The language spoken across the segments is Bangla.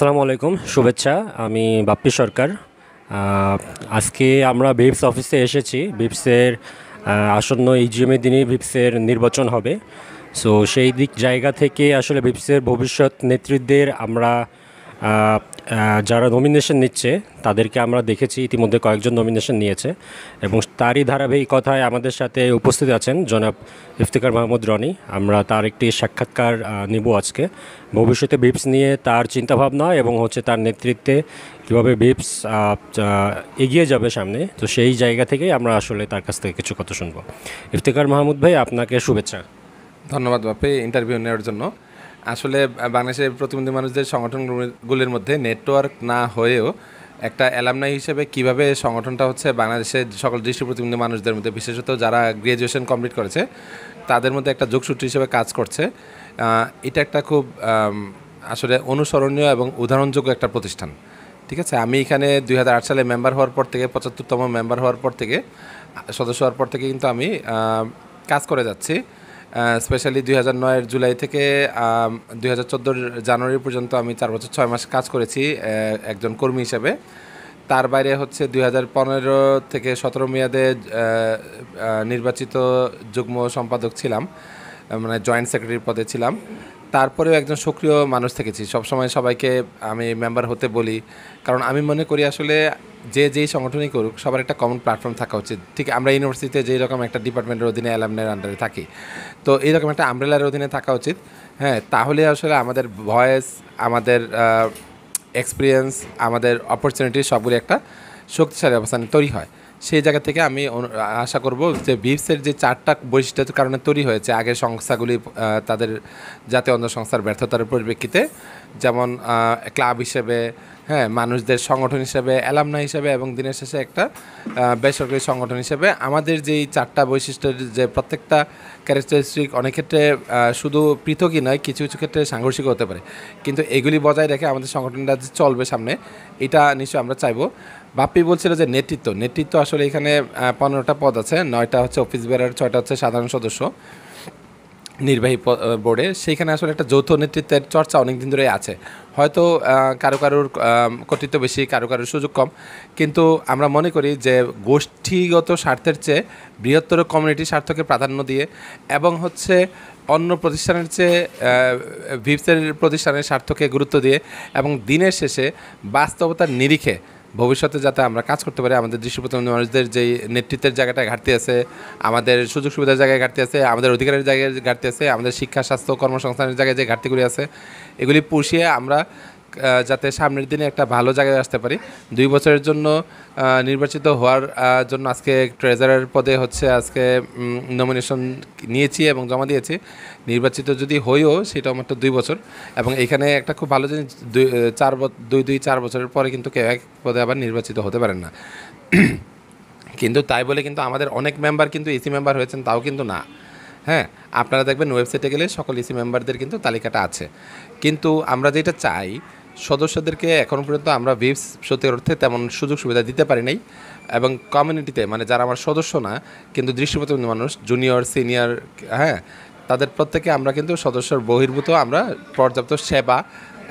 আসসালামু আলাইকুম, শুভেচ্ছা। আমি বাপ্পি সরকার। আজকে আমরা বিপস অফিসে এসেছি। বিপসের আসন্ন ইজিএমের দিনই বিপসের নির্বাচন হবে। সো সেই দিক জায়গা থেকে আসলে বিপসের ভবিষ্যৎ নেতৃত্বের আমরা যারা নমিনেশন নিচ্ছে তাদেরকে আমরা দেখেছি, ইতিমধ্যে কয়েকজন নমিনেশন নিয়েছে এবং তারই ধারাবাহিকতায় আমাদের সাথে উপস্থিত আছেন জনাব ইফতেখার মাহমুদ রনি। আমরা তার একটি সাক্ষাৎকার নিব আজকে, ভবিষ্যতে বিপস নিয়ে তার চিন্তাভাবনা এবং তার নেতৃত্বে কীভাবে বিপস এগিয়ে যাবে সামনে। তো সেই জায়গা থেকেই আমরা আসলে তার কাছ থেকে কিছু কথা শুনবো। ইফতেখার মাহমুদ ভাই, আপনাকে শুভেচ্ছা। ধন্যবাদ বাপে ইন্টারভিউ নেওয়ার জন্য। আসলে বাংলাদেশের প্রতিবন্ধী মানুষদের সংগঠনগুলির মধ্যে নেটওয়ার্ক না হয়েও একটা অ্যালামনাই হিসেবে কিভাবে সংগঠনটা হচ্ছে বাংলাদেশের সকল দৃষ্টি প্রতিবন্ধী মানুষদের মধ্যে, বিশেষত যারা গ্র্যাজুয়েশন কমপ্লিট করেছে তাদের মধ্যে একটা যোগসূত্র হিসেবে কাজ করছে। এটা একটা খুব আসলে অনুসরণীয় এবং উদাহরণযোগ্য একটা প্রতিষ্ঠান। ঠিক আছে, আমি এখানে 2008 সালে মেম্বার হওয়ার পর থেকে, 75তম মেম্বার হওয়ার পর থেকে, সদস্য হওয়ার পর থেকে কিন্তু আমি কাজ করে যাচ্ছি। স্পেশালি 2009-এর জুলাই থেকে 2014-র জানুয়ারি পর্যন্ত আমি 4 বছর 6 মাস কাজ করেছি একজন কর্মী হিসেবে। তার বাইরে 2015 থেকে 17 মেয়াদে নির্বাচিত যুগ্ম সম্পাদক ছিলাম, মানে জয়েন্ট সেক্রেটারি পদে ছিলাম। তারপরেও একজন সক্রিয় মানুষ থেকেছি, সবসময় সবাইকে আমি মেম্বার হতে বলি, কারণ আমি মনে করি আসলে যেই সংগঠনই করুক সবার একটা কমন প্ল্যাটফর্ম থাকা উচিত। ঠিক আমরা ইউনিভার্সিটিতে যেই রকম একটা ডিপার্টমেন্টের অধীনে অ্যালামনের আন্ডারে থাকি, তো এইরকম একটা আমব্রেলার অধীনে থাকা উচিত। হ্যাঁ, তাহলে আসলে আমাদের ভয়েস, আমাদের এক্সপিরিয়েন্স, আমাদের অপরচুনিটি সবগুলি একটা শক্তিশালী অবস্থানে তৈরি হয়। সেই জায়গা থেকে আমি আশা করব যে বিপসের যে 4টা বৈশিষ্ট্যের কারণে তৈরি হয়েছে আগের সংস্থাগুলি তাদের জাতীয় অন্য সংস্থার ব্যর্থতার পরিপ্রেক্ষিতে, যেমন ক্লাব হিসেবে, হ্যাঁ, মানুষদের সংগঠন হিসেবে, অ্যালামনা হিসেবে এবং দিনের শেষে একটা বেসরকারি সংগঠন হিসেবে আমাদের যেই 4টা বৈশিষ্ট্যের যে প্রত্যেকটা ক্যারেক্টারিস্টিক অনেক ক্ষেত্রে শুধু পৃথকই নয়, কিছু কিছু ক্ষেত্রে সাংঘর্ষিক হতে পারে, কিন্তু এগুলি বজায় রেখে আমাদের সংগঠনটা যে চলবে সামনে, এটা নিশ্চয়ই আমরা চাইবো। বাপ্পি বলছিল যে নেতৃত্ব আসলে এখানে 15টা পদ আছে, 9টা হচ্ছে অফিস বেয়ারার, 6টা হচ্ছে সাধারণ সদস্য নির্বাহী বোর্ডে। সেইখানে আসলে একটা যৌথ নেতৃত্বের চর্চা অনেক দিন ধরেই আছে। হয়তো কারোর কর্তৃত্ব বেশি, কারোর সুযোগ কম, কিন্তু আমরা মনে করি যে গোষ্ঠীগত স্বার্থের চেয়ে বৃহত্তর কমিউনিটি স্বার্থকে প্রাধান্য দিয়ে এবং অন্য প্রতিষ্ঠানের চেয়ে ভিপসের প্রতিষ্ঠানের স্বার্থকে গুরুত্ব দিয়ে এবং দিনের শেষে বাস্তবতার নিরিখে ভবিষ্যতে যাতে আমরা কাজ করতে পারি, আমাদের দৃষ্টি প্রতিবন্ধী মানুষদের যেই নেতৃত্বের জায়গাটায় ঘাটতি আছে, আমাদের সুযোগ সুবিধার জায়গায় ঘাটতি আছে, আমাদের অধিকারের জায়গায় ঘাটতি আছে, আমাদের শিক্ষা, স্বাস্থ্য, কর্মসংস্থানের জায়গায় যে ঘাটতিগুলি আছে, এগুলি পুষিয়ে আমরা যাতে সামনের দিনে একটা ভালো জায়গায় আসতে পারি। 2 বছরের জন্য নির্বাচিত হওয়ার জন্য আজকে ট্রেজারার পদে আজকে নমিনেশন নিয়েছি এবং জমা দিয়েছি। নির্বাচিত যদি হইও সেটাও মাত্র 2 বছর, এবং এখানে একটা খুব ভালো জিনিস, 4 বছরের পরে কিন্তু কেউ এক পদে আবার নির্বাচিত হতে পারেন না। কিন্তু তাই বলে কিন্তু আমাদের অনেক মেম্বার কিন্তু ইসি মেম্বার হয়েছেন তাও কিন্তু না। হ্যাঁ, আপনারা দেখবেন ওয়েবসাইটে গেলে সকল ইসি মেম্বারদের কিন্তু তালিকাটা আছে, কিন্তু আমরা যেটা চাই সদস্যদেরকে এখনও পর্যন্ত আমরা ভিপস সত্যি অর্থে তেমন সুযোগ সুবিধা দিতে পারি নাই, এবং কমিউনিটিতে মানে যারা আমার সদস্য না কিন্তু দৃষ্টি প্রতিবন্ধী মানুষ, জুনিয়র, সিনিয়র, হ্যাঁ, তাদের প্রত্যেকে আমরা কিন্তু সদস্যর বহির্ভূত আমরা পর্যাপ্ত সেবা,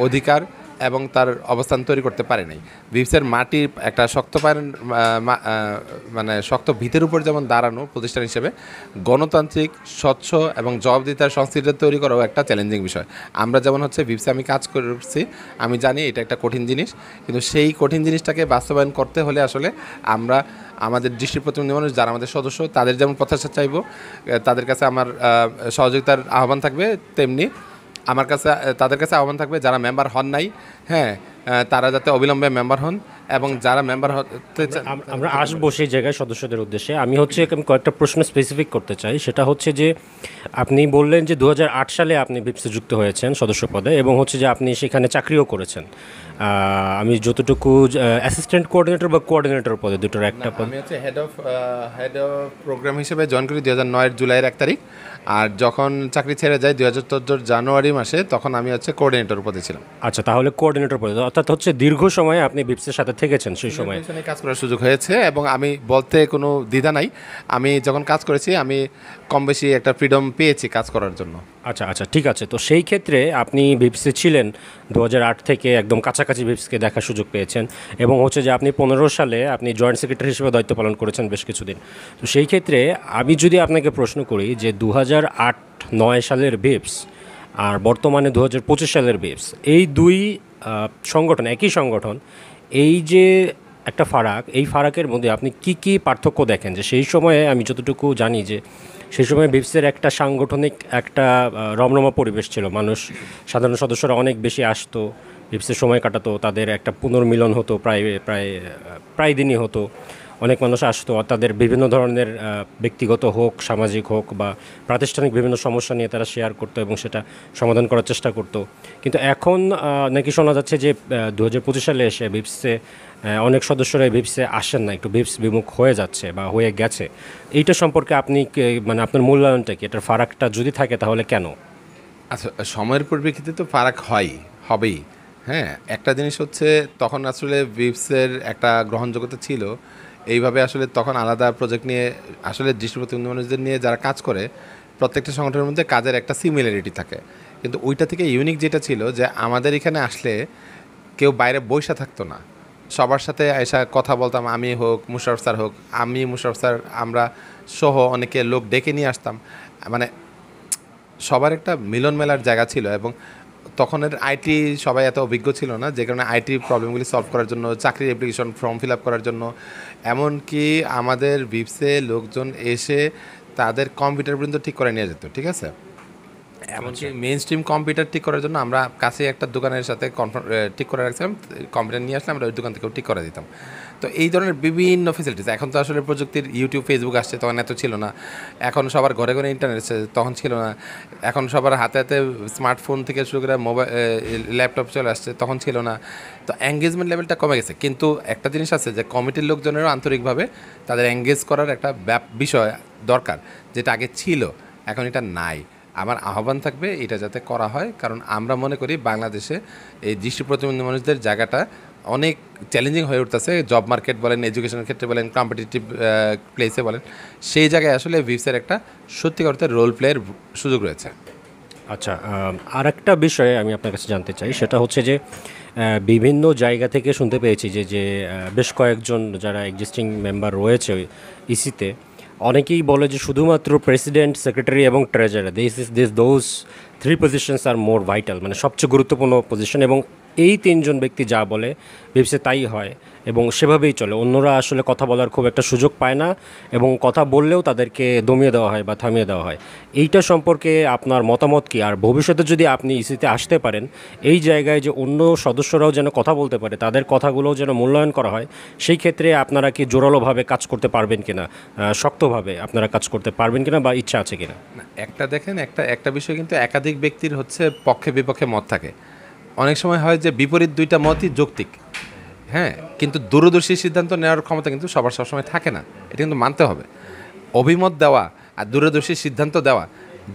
অধিকার এবং তার অবস্থান তৈরি করতে পারে নাই। ভিপসের মাটি একটা শক্ত পায়ের মানে শক্ত ভিতের উপর যেমন দাঁড়ানো প্রতিষ্ঠান হিসেবে, গণতান্ত্রিক, স্বচ্ছ এবং জবাবদিহিতার সংস্কৃতি তৈরি করাও একটা চ্যালেঞ্জিং বিষয়। আমরা যেমন ভিপসে আমি কাজ করছি, আমি জানি এটা একটা কঠিন জিনিস, কিন্তু সেই কঠিন জিনিসটাকে বাস্তবায়ন করতে হলে আসলে আমরা আমাদের দৃষ্টি প্রতিবন্ধী মানুষ যারা আমাদের সদস্য তাদের যেমন প্রত্যাশা চাইব, তাদের কাছে আমার সহযোগিতার আহ্বান থাকবে, তেমনি আমার কাছে তাদের কাছে আহ্বান থাকবে যারা মেম্বার হন নাই, হ্যাঁ, তারা যাতে অবিলম্বে মেম্বার হন, এবং যারা মেম্বার হতে আমরা আসবো সেই জায়গায় সদস্যদের উদ্দেশ্যে। আমি কয়েকটা প্রশ্ন স্পেসিফিক করতে চাই। সেটা যে আপনি বললেন যে 2008 সালে আপনি ভিপসে যুক্ত হয়েছেন সদস্য পদে, এবং যে আপনি সেখানে চাকরিও করেছেন। আমি যতটুকু অ্যাসিস্ট্যান্ট কোঅর্ডিনেটর বা কোঅর্ডিনেটর পদে, দুটোর একটা পদ। আমি হেড অফ প্রোগ্রাম হিসেবে জয়েন করি 2009-এর জুলাইয়ের 1 তারিখ, আর যখন চাকরি ছেড়ে যায় 2014 জানুয়ারি মাসে, তখন আমি কোঅর্ডিনেটর পদে ছিলাম। আচ্ছা, তাহলে কোঅর্ডিনেটর পদে, অর্থাৎ দীর্ঘ সময় আপনি ভিপসের সাথে থেকেছেন সেই সময়? পজিশনে কাজ করার সুযোগ হয়েছে এবং আমি বলতে কোনো দ্বিধা নাই, আমি যখন কাজ করেছি আমি কম বেশি একটা ফ্রিডম পেয়েছি কাজ করার জন্য। আচ্ছা আচ্ছা, ঠিক আছে। তো সেই ক্ষেত্রে আপনি ভিপসে ছিলেন 2008 থেকে একদম কাছাকাছি ভিপসকে দেখার সুযোগ পেয়েছেন, এবং হচ্ছে যে আপনি 15 সালে আপনি জয়েন্ট সেক্রেটারি হিসেবে দায়িত্ব পালন করেছেন বেশ কিছুদিন। তো সেই ক্ষেত্রে আমি যদি আপনাকে প্রশ্ন করি যে 2008-9 সালের ভিপস আর বর্তমানে 2025 সালের ভিপস, এই দুই সংগঠন, একই সংগঠন, এই যে একটা ফারাক, এই ফারাকের মধ্যে আপনি কি কি পার্থক্য দেখেন? যে সেই সময়ে আমি যতটুকু জানি যে সেই সময় ভিপসের একটা সাংগঠনিক একটা রমরমা পরিবেশ ছিল, মানুষ, সাধারণ সদস্যরা অনেক বেশি আসতো, ভিপসের সময় কাটাতো, তাদের একটা পুনর্মিলন হতো, প্রায় প্রায় প্রায় দিনই হতো, অনেক মানুষ আসতো, আর তাদের বিভিন্ন ধরনের ব্যক্তিগত হোক, সামাজিক হোক বা প্রাতিষ্ঠানিক বিভিন্ন সমস্যা নিয়ে তারা শেয়ার করতো এবং সেটা সমাধান করার চেষ্টা করতো। কিন্তু এখন নাকি শোনা যাচ্ছে যে 2025 সালে এসে ভিপসে অনেক সদস্যরাই ভিপসে আসেন না, একটু ভিপস বিমুখ হয়ে যাচ্ছে বা হয়ে গেছে। এইটা সম্পর্কে আপনি মানে আপনার মূল্যায়নটা কি? এটার ফারাকটা যদি থাকে তাহলে কেন? আচ্ছা, সময়ের পরিপ্রেক্ষিতে তো ফারাক হবেই। হ্যাঁ, একটা জিনিস হচ্ছে তখন আসলে ভিপসের একটা গ্রহণযোগ্যতা ছিল, এইভাবে আসলে তখন আলাদা প্রজেক্ট নিয়ে আসলে দৃষ্টি প্রতিবন্ধী মানুষদের নিয়ে যারা কাজ করে প্রত্যেকটা সংগঠনের মধ্যে কাজের একটা সিমিলারিটি থাকে, কিন্তু ওইটা থেকে ইউনিক যেটা ছিল যে আমাদের এখানে আসলে কেউ বাইরে বইসা থাকতো না, সবার সাথে এসে কথা বলতাম, আমি হোক মুশারফ স্যার হোক, আমি মুশারফ স্যার আমরা সহ অনেকে লোক ডেকে নিয়ে আসতাম, মানে সবার একটা মিলন মেলার জায়গা ছিল। এবং তখনের আইটি সবাই এত অভিজ্ঞ ছিল না, যে কারণে আইটি প্রবলেমগুলি সলভ করার জন্য, চাকরির অ্যাপ্লিকেশন ফর্ম ফিল আপ করার জন্য, এমনকি আমাদের ভিপসে লোকজন এসে তাদের কম্পিউটার পর্যন্ত ঠিক করে নিয়ে যেত, ঠিক আছে। এমনকি মেইন স্ট্রিম কম্পিউটার ঠিক করার জন্য আমরা কাছে একটা দোকানের সাথে ঠিক করে রাখছিলাম, কম্পিউটার নিয়ে আসলাম, আমরা ওই দোকান থেকেও ঠিক করে দিতাম। তো এই ধরনের বিভিন্ন ফেসিলিটিস, এখন তো আসলে প্রযুক্তির ইউটিউব ফেসবুক আসছে, তখন এত ছিল না। এখন সবার ঘরে ঘরে ইন্টারনেট আছে, তখন ছিল না। এখন সবার হাতে হাতে স্মার্টফোন থেকে শুরু করে মোবাইল, ল্যাপটপ চলে আসছে, তখন ছিল না। তো এঙ্গেজমেন্ট লেভেলটা কমে গেছে, কিন্তু একটা জিনিস আছে যে কমিটির লোকজনেরও আন্তরিকভাবে তাদের এঙ্গেজ করার একটা বিষয় দরকার, যেটা আগে ছিল, এখন এটা নাই। আমার আহ্বান থাকবে এটা যাতে করা হয়, কারণ আমরা মনে করি বাংলাদেশে এই দৃষ্টি প্রতিবন্ধী মানুষদের জায়গাটা অনেক চ্যালেঞ্জিং হয়ে উঠতেছে, জব মার্কেট বলেন, এডুকেশনের ক্ষেত্রে বলেন, কম্পিটিটিভ প্লেসে বলেন, সেই জায়গায় আসলে ভিপসের একটা সত্যিকার অর্থে রোল প্লের সুযোগ রয়েছে। আচ্ছা, আর একটা বিষয়ে আমি আপনার কাছে জানতে চাই, সেটা হচ্ছে যে বিভিন্ন জায়গা থেকে শুনতে পেয়েছি যে যে বেশ কয়েকজন যারা এক্সিস্টিং মেম্বার রয়েছে ইসিতে, অনেকেই বলে যে শুধুমাত্র প্রেসিডেন্ট, সেক্রেটারি এবং treasurer, those three positions are more vital, মানে সবচেয়ে গুরুত্বপূর্ণ পজিশন, এবং এই তিনজন ব্যক্তি যা বলে ভিপসে তাই হয় এবং সেভাবেই চলে। অন্যরা আসলে কথা বলার খুব একটা সুযোগ পায় না, এবং কথা বললেও তাদেরকে দমিয়ে দেওয়া হয় বা থামিয়ে দেওয়া হয়। এইটা সম্পর্কে আপনার মতামত কি? আর ভবিষ্যতে যদি আপনি ইসিতে আসতে পারেন, এই জায়গায় যে অন্য সদস্যরাও যেন কথা বলতে পারে, তাদের কথাগুলোও যেন মূল্যায়ন করা হয়, সেই ক্ষেত্রে আপনারা কি জোরালোভাবে কাজ করতে পারবেন কিনা, শক্তভাবে আপনারা কাজ করতে পারবেন কিনা বা ইচ্ছা আছে কিনা? না, একটা দেখেন, একটা বিষয় কিন্তু একাধিক ব্যক্তির হচ্ছে পক্ষে বিপক্ষে মত থাকে। অনেক সময় হয় যে বিপরীত দুইটা মতই যৌক্তিক, হ্যাঁ, কিন্তু দূরদর্শী সিদ্ধান্ত নেওয়ার ক্ষমতা কিন্তু সবার সবসময় থাকে না, এটা কিন্তু মানতে হবে। অভিমত দেওয়া আর দূরদর্শী সিদ্ধান্ত দেওয়া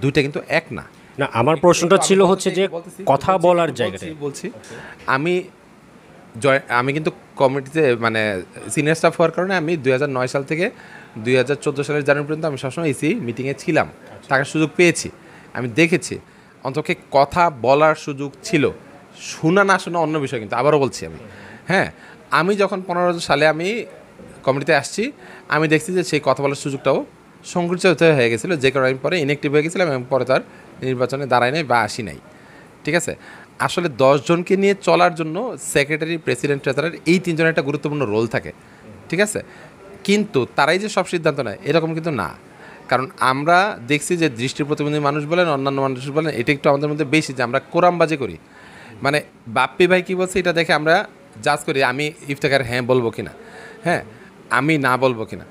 দুইটা কিন্তু এক না। না, আমার প্রশ্নটা ছিল হচ্ছে যে কথা বলার জায়গাটা বলছি। আমি আমি কিন্তু কমিটিতে মানে সিনিয়র স্টাফ হওয়ার কারণে আমি 2009 সাল থেকে 2014 সালের জানুয়ারি পর্যন্ত আমি সবসময় ইসি মিটিংয়ে ছিলাম, থাকার সুযোগ পেয়েছি, আমি দেখেছি। অন্তত কথা বলার সুযোগ ছিল, শোনা না শোনা অন্য বিষয়, কিন্তু আবারও বলছি আমি, হ্যাঁ, আমি যখন 15 সালে আমি কমিটিতে আসছি, আমি দেখছি যে সেই কথা বলার সুযোগটাও সংকুচিত হয়ে গেছিলো, যে কারণে আমি পরে ইনঅ্যাক্টিভ হয়ে গেছিলাম এবং পরে তার নির্বাচনে দাঁড়াই নাই বা আসি নাই, ঠিক আছে। আসলে 10 জনকে নিয়ে চলার জন্য সেক্রেটারি, প্রেসিডেন্ট, ট্রেজারার এই তিনজনের একটা গুরুত্বপূর্ণ রোল থাকে, ঠিক আছে, কিন্তু তারাই যে সব সিদ্ধান্ত নেয় এরকম কিন্তু না। কারণ আমরা দেখছি যে দৃষ্টি প্রতিবন্ধী মানুষ বলেন, অন্যান্য মানুষ বলেন, এটা একটু আমাদের মধ্যে বেশি যে আমরা কোরামবাজি করি, মানে বাপ্পি ভাই কী বলছে এটা দেখে আমরা জাজ করি, আমি ইফতেখার হ্যাঁ বলবো কিনা, হ্যাঁ আমি না বলবো কিনা,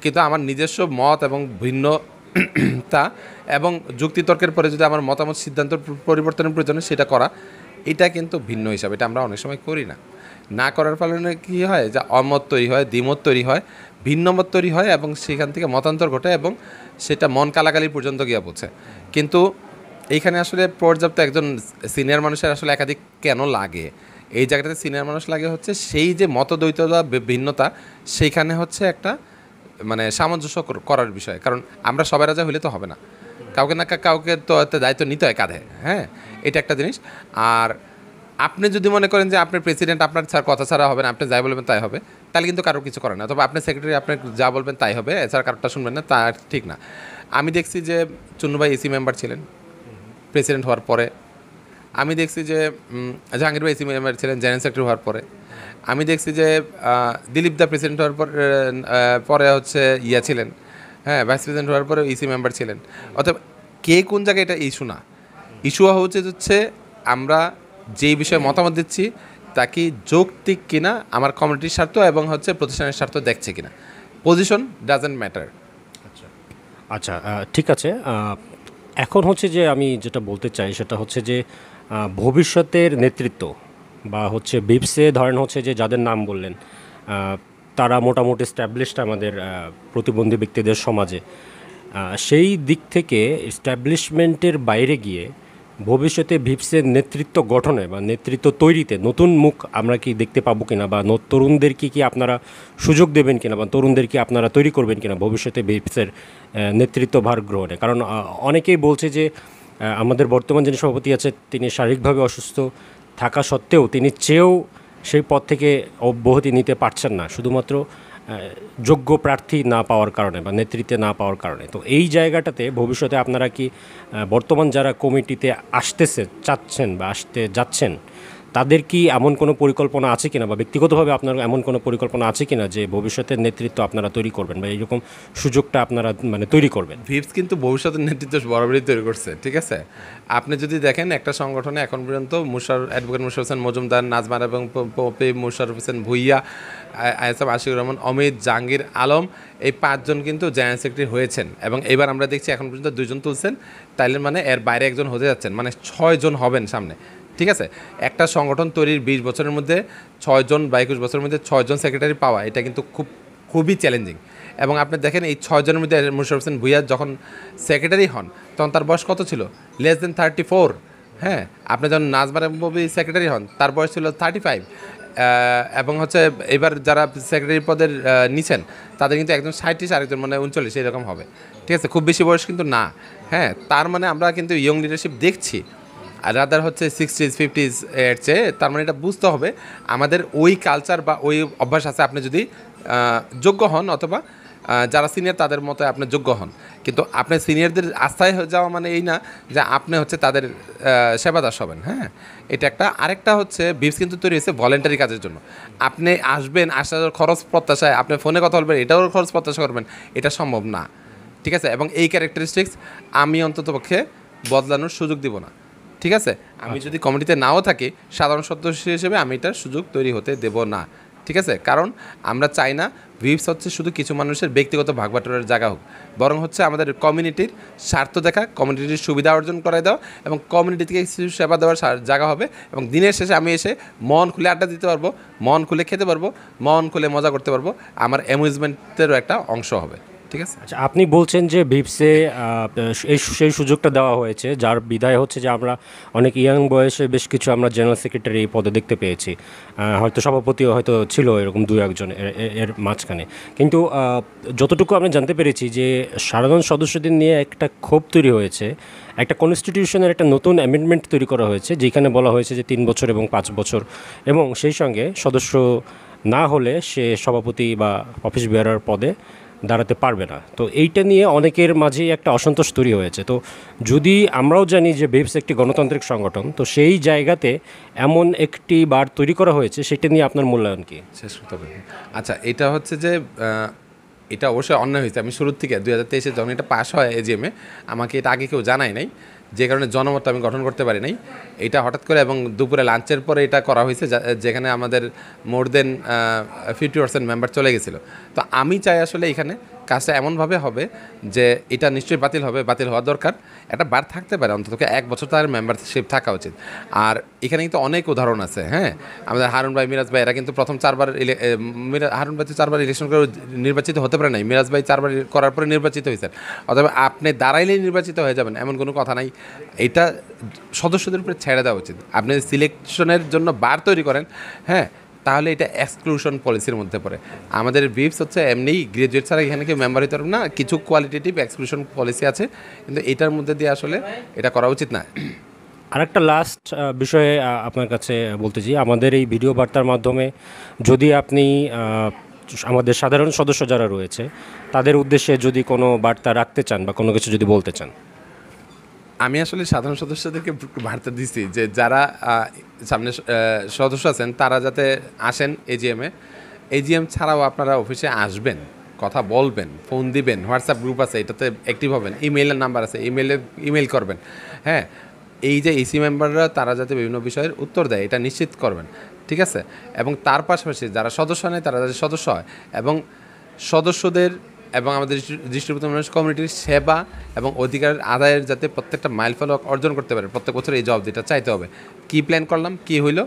কিন্তু আমার নিজস্ব মত এবং ভিন্নতা এবং যুক্তিতর্কের পরে যদি আমার মতামত সিদ্ধান্ত পরিবর্তনের প্রয়োজনে সেটা করা, এটা কিন্তু ভিন্ন হিসাবে, এটা আমরা অনেক সময় করি না। না করার ফলে কী হয়, যে অমত তৈরি হয়, দ্বিমত তৈরি হয়, ভিন্ন মত তৈরি হয় এবং সেখান থেকে মতান্তর ঘটে এবং সেটা মন কালাকালি পর্যন্ত গিয়ে পৌঁছে। কিন্তু এইখানে আসলে পর্যাপ্ত একজন সিনিয়র মানুষের আসলে একাধিক কেন লাগে, এই জায়গাটাতে সিনিয়র মানুষ লাগে হচ্ছে সেই যে মতদ্বৈততা ভিন্নতা, সেইখানে হচ্ছে একটা মানে সামঞ্জস্য করার বিষয়। কারণ আমরা সবাই রাজা হইলে তো হবে না, কাউকে না কাউকে তো একটা দায়িত্ব নিতে হয় কাঁধে। হ্যাঁ, এটা একটা জিনিস। আর আপনি যদি মনে করেন যে আপনার প্রেসিডেন্ট আপনার কথা ছাড়া হবে না, আপনি যাই বলবেন তাই হবে, তাহলে কিন্তু কারোর কিছু করে না। তবে আপনার সেক্রেটারি আপনি যা বলবেন তাই হবে, এছাড়া কারোরটা শুনবেন না, তা ঠিক না। আমি দেখছি যে চুন্নু ভাই এসি মেম্বার ছিলেন প্রেসিডেন্ট হওয়ার পরে। আমি দেখছি যে জাহাঙ্গীর ভাই এসি মেম্বার ছিলেন জেনারেল সেক্রেটারি হওয়ার পরে। আমি দেখছি যে দিলীপ দা প্রেসিডেন্ট হওয়ার পরে হচ্ছে ছিলেন, হ্যাঁ, ভাইস প্রেসিডেন্ট হওয়ার পরে ইসি মেম্বার ছিলেন। অর্থাৎ কে কোন জায়গায় এটা ইস্যু না। ইস্যু হচ্ছে আমরা যেই বিষয়ে মতামত দিচ্ছি তা কি যৌক্তিক কিনা, আমার কমিউনিটির স্বার্থ এবং হচ্ছে প্রতিষ্ঠানের স্বার্থ দেখছে কিনা। Position doesn't matter. আচ্ছা, ঠিক আছে। এখন হচ্ছে যে আমি যেটা বলতে চাই সেটা হচ্ছে যে ভবিষ্যতের নেতৃত্ব বা হচ্ছে বিপসে ধরেন হচ্ছে যে যাদের নাম বললেন তারা মোটামুটি স্ট্যাবলিশড আমাদের প্রতিবন্ধী ব্যক্তিদের সমাজে। সেই দিক থেকে এস্টাবলিশমেন্টের বাইরে গিয়ে ভবিষ্যতে ভিপসের নেতৃত্ব গঠনে বা নেতৃত্ব তৈরিতে নতুন মুখ আমরা কি দেখতে পাবো কিনা, বা তরুণদেরকে কি আপনারা সুযোগ দেবেন কিনা, বা তরুণদেরকে আপনারা তৈরি করবেন কিনা ভবিষ্যতে ভিপসের নেতৃত্ব ভার গ্রহণে? কারণ অনেকেই বলছে যে আমাদের বর্তমান যিনি সভাপতি আছে তিনি শারীরিকভাবে অসুস্থ থাকা সত্ত্বেও তিনি চেয়েও সেই পদ থেকে অব্যাহতি নিতে পারছেন না, শুধুমাত্র যোগ্য প্রার্থী না পাওয়ার কারণে বা নেতৃত্বে না পাওয়ার কারণে। তো এই জায়গাটাতে ভবিষ্যতে আপনারা কি বর্তমান যারা কমিটিতে চাচ্ছেন বা আসতে যাচ্ছেন তাদের কি এমন কোনো পরিকল্পনা আছে কিনা, বা ব্যক্তিগতভাবে আপনার এমন কোনো পরিকল্পনা আছে কিনা যে ভবিষ্যতের নেতৃত্ব আপনারা তৈরি করবেন বা এইরকম সুযোগটা আপনারা মানে তৈরি করবেন? ভিপস কিন্তু ভবিষ্যতের নেতৃত্ব বরাবরই তৈরি করছে, ঠিক আছে। আপনি যদি দেখেন একটা সংগঠনে এখন পর্যন্ত অ্যাডভোকেট মুশাররফ হোসেন মজুমদার, নাজমান এবং মুশাররফ হোসেন ভুইয়া, আইএসএম আশিকুর রহমান, অমিত, জাহাঙ্গীর আলম, এই 5 জন কিন্তু জেনারেল সেক্রেটারি হয়েছেন। এবং এবার আমরা দেখছি এখন পর্যন্ত 2 জন তুলছেন, তাইলে মানে এর বাইরে একজন হতে যাচ্ছেন, মানে 6 জন হবেন সামনে, ঠিক আছে। একটা সংগঠন তৈরির 20 বছরের মধ্যে 6 জন বা 21 বছরের মধ্যে 6 জন সেক্রেটারি পাওয়া, এটা কিন্তু খুবই চ্যালেঞ্জিং। এবং আপনি দেখেন এই 6 জনের মধ্যে মুশাররফ হোসেন ভুইয়া যখন সেক্রেটারি হন তখন তার বয়স কত ছিল? Less than 34। হ্যাঁ, আপনি যখন নাজমার সেক্রেটারি হন তার বয়স ছিল 35। এবং হচ্ছে এবার যারা সেক্রেটারি পদের নিছেন তাদের কিন্তু একজন 37, আরেকজন মানে 39 এরকম হবে, ঠিক আছে। খুব বেশি বয়স কিন্তু না। হ্যাঁ, তার মানে আমরা কিন্তু ইয়ং লিডারশিপ দেখছি, আর রাদার হচ্ছে 60s 50s এর চেয়ে। তার মানে এটা বুঝতে হবে আমাদের ওই কালচার বা ওই অভ্যাস আছে, আপনি যদি যোগ্য হন অথবা যারা সিনিয়র তাদের মতো আপনি যোগ্য হন। কিন্তু আপনি সিনিয়রদের আস্থায় যাওয়া মানে এই না যে আপনি হচ্ছে তাদের সেবাদাস হবেন। হ্যাঁ, এটা একটা। আরেকটা হচ্ছে ভিপস কিন্তু তৈরি হয়েছে ভলেন্টারি কাজের জন্য। আপনি আসবেন, আসার খরচ প্রত্যাশায় আপনি ফোনে কথা বলবেন, এটাও খরচ প্রত্যাশা করবেন, এটা সম্ভব না, ঠিক আছে। এবং এই ক্যারেক্টারিস্টিক্স আমি অন্ততপক্ষে বদলানোর সুযোগ দিব না, ঠিক আছে। আমি যদি কমিটিতে নাও থাকি, সাধারণ সদস্য হিসেবে আমি এটার সুযোগ তৈরি হতে দেব না, ঠিক আছে। কারণ আমরা চাই না ভিপস হচ্ছে শুধু কিছু মানুষের ব্যক্তিগত ভাগবাটোয়ারের জায়গা হোক, বরং হচ্ছে আমাদের কমিউনিটির স্বার্থ দেখা, কমিউনিটির সুবিধা অর্জন করাই দেওয়া এবং কমিউনিটি থেকে কিছু সেবা দেওয়ার জায়গা হবে। এবং দিনের শেষে আমি এসে মন খুলে আড্ডা দিতে পারবো, মন খুলে খেতে পারবো, মন খুলে মজা করতে পারবো, আমার অ্যামিউজমেন্টেরও একটা অংশ হবে, ঠিক আছে। আচ্ছা, আপনি বলছেন যে ভিপসে সেই সুযোগটা দেওয়া হয়েছে, যার বিধায় হচ্ছে যে আমরা অনেক ইয়াং বয়সে বেশ কিছু আমরা জেনারেল সেক্রেটারি পদে দেখতে পেয়েছি, হয়তো সভাপতিও হয়তো ছিল এরকম 2-1 এর মাঝখানে। কিন্তু যতটুকু আমরা জানতে পেরেছি যে সাধারণ সদস্যদের নিয়ে একটা ক্ষোভ তৈরি হয়েছে, একটা কনস্টিটিউশনের একটা নতুন অ্যামেন্ডমেন্ট তৈরি করা হয়েছে যেখানে বলা হয়েছে যে 3 বছর এবং 5 বছর, এবং সেই সঙ্গে সদস্য না হলে সে সভাপতি বা অফিস বেয়ারার পদে দাঁড়াতে পারবে না। তো এইটা নিয়ে অনেকের মাঝেই একটা অসন্তোষ তৈরি হয়েছে। তো যদি আমরাও জানি যে ভিপস একটি গণতান্ত্রিক সংগঠন, তো সেই জায়গাতে এমন একটি বার তৈরি করা হয়েছে, সেটা নিয়ে আপনার মূল্যায়ন কি? শেষ করতে হবে। আচ্ছা, এটা হচ্ছে যে এটা অবশ্যই অন্যায় হয়েছে। আমি শুরুর থেকে 2023-এ যখন এটা পাস হয় এজিএমে, আমাকে এটা আগে কেউ জানায় নাই, যে কারণে জনমত আমি গঠন করতে পারি নাই। এটা হঠাৎ করে এবং দুপুরে লাঞ্চের পরে এটা করা হয়েছে, যেখানে আমাদের মোর দেন 50% মেম্বার চলে গেছিলো। তো আমি চাই আসলে এখানে কাজটা এমনভাবে হবে যে এটা নিশ্চয়ই বাতিল হওয়া দরকার, একটা বার থাকতে পারে, অন্তত 1 বছর তার মেম্বারশিপ থাকা উচিত। আর এখানে কিন্তু অনেক উদাহরণ আছে, হ্যাঁ, আমাদের হারুন ভাই, মিরাজ ভাই, এরা কিন্তু প্রথম 4বার হারুন ভাই তো 4বার ইলেকশন করে নির্বাচিত হতে পারে নাই, মিরাজ ভাই 4বার করার পরে নির্বাচিত হয়েছেন। অথবা আপনি দাঁড়াইলেই নির্বাচিত হয়ে যাবেন এমন কোনো কথা নাই। এটা সদস্যদের উপরে ছেড়ে দেওয়া উচিত। আপনি সিলেকশনের জন্য বার তৈরি করেন, হ্যাঁ, তাহলে এটা এক্সক্লুশন পলিসির মধ্যে পড়ে। আমাদের ভিপস হচ্ছে এমনিই গ্রাজুয়েট ছাড়া এখানে কেউ মেম্বার হতে পারবে না, কিছু কোয়ালিটেটিভ এক্সক্লুশন পলিসি আছে, কিন্তু এটার মধ্যে দিয়ে আসলে এটা করা উচিত না। আরেকটা লাস্ট বিষয়ে আপনার কাছে বলতে চাই, আমাদের এই ভিডিও বার্তার মাধ্যমে যদি আপনি আমাদের সাধারণ সদস্য যারা রয়েছে তাদের উদ্দেশ্যে যদি কোনো বার্তা রাখতে চান বা কোনো কিছু যদি বলতে চান। আমি আসলে সাধারণ সদস্যদেরকে বার্তা দিচ্ছি যে যারা সামনে সদস্য আছেন তারা যাতে আসেন এজিএমে। এজিএম ছাড়াও আপনারা অফিসে আসবেন, কথা বলবেন, ফোন দিবেন, হোয়াটসঅ্যাপ গ্রুপ আছে এটাতে অ্যাক্টিভ হবেন, ইমেইলের নাম্বার আছে ইমেইল করবেন, হ্যাঁ। এই যে এসি মেম্বাররা তারা যাতে বিভিন্ন বিষয়ের উত্তর দেয় এটা নিশ্চিত করবেন, ঠিক আছে। এবং তার পাশাপাশি যারা সদস্য নেয় তারা যাতে সদস্য হয়, এবং সদস্যদের এবং আমাদের ডিস্ট্রিবিউটর মানুষ কমিউনিটির সেবা এবং অধিকার আদায়ের যাতে প্রত্যেকটা মাইলফলক অর্জন করতে পারে, প্রত্যেক বছর এই জবাবদিহিটা চাইতে হবে। কী প্ল্যান করলাম, কী হইলো,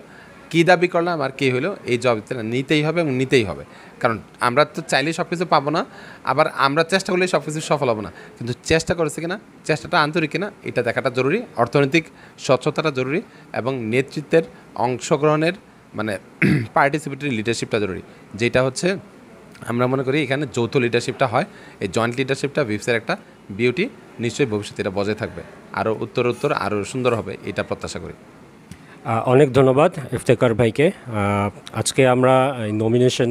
কী দাবি করলাম আর কী হইলো, এই জবাবদিহিটা নিতেই হবে এবং নিতেই হবে। কারণ আমরা তো চাইলেই সব কিছু পাবো না, আবার আমরা চেষ্টা করলেই সব কিছু সফল হবো না, কিন্তু চেষ্টা করেছে কিনা, চেষ্টাটা আন্তরিক কিনা এটা দেখাটা জরুরি। অর্থনৈতিক স্বচ্ছতাটা জরুরি এবং নেতৃত্বের অংশগ্রহণের মানে পার্টিসিপেটরি লিডারশিপটা জরুরি, যেটা হচ্ছে আমরা মনে করি এখানে যৌথ লিডারশিপটা হয়। এই জয়েন্ট লিডারশিপটা ভিপসের একটা বিউটি, নিশ্চয়ই ভবিষ্যতে এটা বজায় থাকবে, আরও উত্তর আরও সুন্দর হবে এটা প্রত্যাশা করি। অনেক ধন্যবাদ ইফতেখার ভাইকে। আজকে আমরা নমিনেশন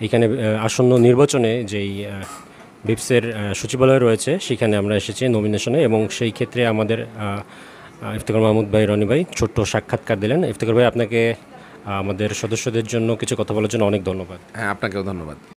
এখানে আসন্ন নির্বাচনে যেই ভিপসের সচিবালয় রয়েছে সেখানে আমরা এসেছি নমিনেশনে, এবং সেই ক্ষেত্রে আমাদের ইফতেখার মাহমুদ ভাই, রনি ভাই ছোট্ট সাক্ষাৎকার দিলেন। ইফতেখার ভাই, আপনাকে আমাদের সদস্যদের জন্য কিছু কথা বলার জন্য অনেক ধন্যবাদ। হ্যাঁ, আপনাকেও ধন্যবাদ।